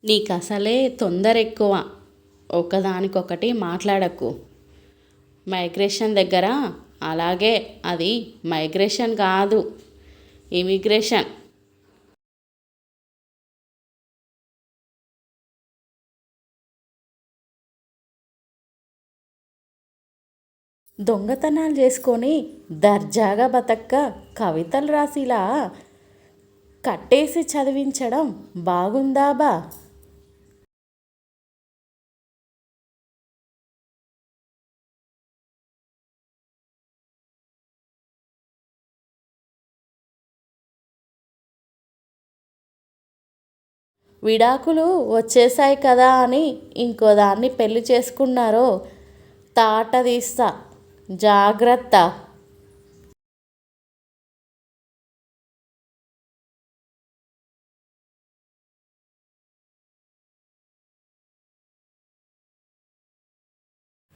నీకు అసలే తొందర ఎక్కువ. ఒకదానికొకటి మాట్లాడకు. మైగ్రేషన్ దగ్గర అలాగే. అది మైగ్రేషన్ కాదు, ఇమిగ్రేషన్. దొంగతనాలు చేసుకొని దర్జాగా బతక్క కవితలు రాసిలా కట్టేసి చదివించడం బాగుందా బా? విడాకులు వచ్చేసాయి కదా అని ఇంకో దాన్ని పెళ్లి చేసుకున్నారో తాట తీస్తా, జాగ్రత్త.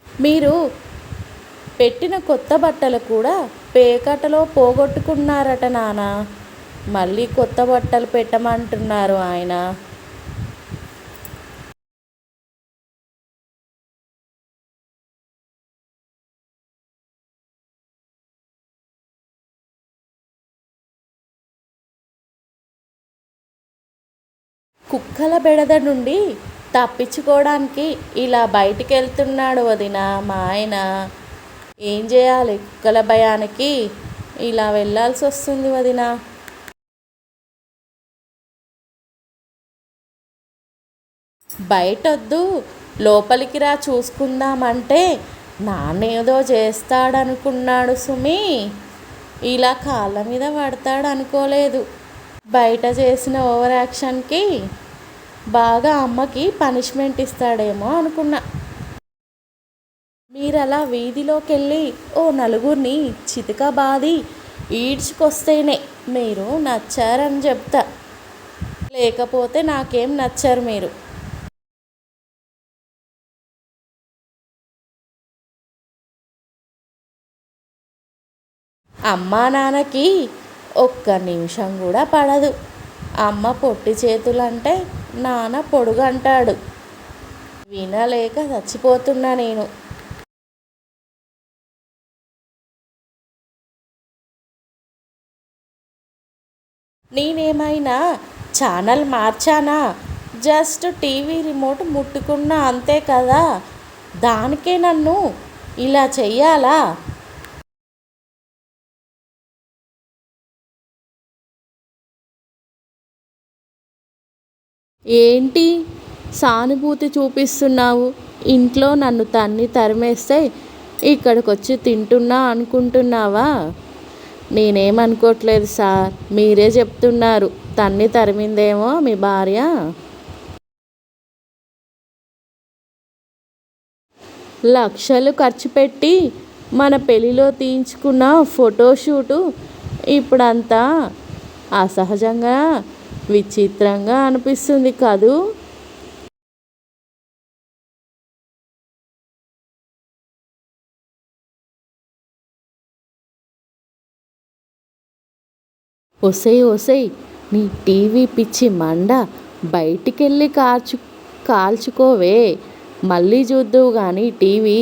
మీరు పెట్టిన కొత్త బట్టలు కూడా పేకటలో పోగొట్టుకున్నారట నాన్న. మళ్ళీ కొత్త బట్టలు పెట్టమంటున్నారు ఆయన. కుక్కల బెడద నుండి తప్పించుకోవడానికి ఇలా బయటికి వెళ్తున్నాడు వదిన మా ఆయన. ఏం చేయాలి, కుక్కల భయానికి ఇలా వెళ్ళాల్సి వస్తుంది వదిన. బయటొద్దు, లోపలికి రా చూసుకుందామంటే నాన్నేదో చేస్తాడనుకున్నాడు సుమి. ఇలా కాళ్ళ మీద పడతాడు అనుకోలేదు. బయట చేసిన ఓవర్ యాక్షన్కి బాగా అమ్మకి పనిష్మెంట్ ఇస్తాడేమో అనుకున్నా. మీరలా వీధిలోకి వెళ్ళి ఓ నలుగురిని చితకబాది ఈడ్చుకొస్తేనే మీరు నచ్చారని చెప్తా. లేకపోతే నాకేం నచ్చరు మీరు. అమ్మా నాన్నకి ఒక్క నిమిషం కూడా పడదు. అమ్మ పొట్టి చేతులంటే నాన్న పొడుగంటాడు. వినలేక చచ్చిపోతున్నా నేను. నేనేమైనా ఛానల్ మార్చానా? జస్ట్ టీవీ రిమోట్ ముట్టుకున్నా అంతే కదా. దానికే నన్ను ఇలా చెయ్యాలా? ఏంటి సానుభూతి చూపిస్తున్నావు? ఇంట్లో నన్ను తన్ని తరిమేస్తే ఇక్కడికి వచ్చి తింటున్నా అనుకుంటున్నావా? నేనేమనుకోవట్లేదు సార్, మీరే చెప్తున్నారు. తన్ని తరిమిందేమో మీ భార్య. లక్షలు ఖర్చు పెట్టి మన పెళ్ళిలో తీయించుకున్న ఫోటోషూటు ఇప్పుడంతా అసహజంగా విచిత్రంగా అనిపిస్తుంది కదూ. ఒసేయ్ ఒసేయ్, నీ టీవీ పిచ్చి మండ బయటికెళ్ళి కాల్చుకోవే. మళ్ళీ చూద్దువు కానీ టీవీ.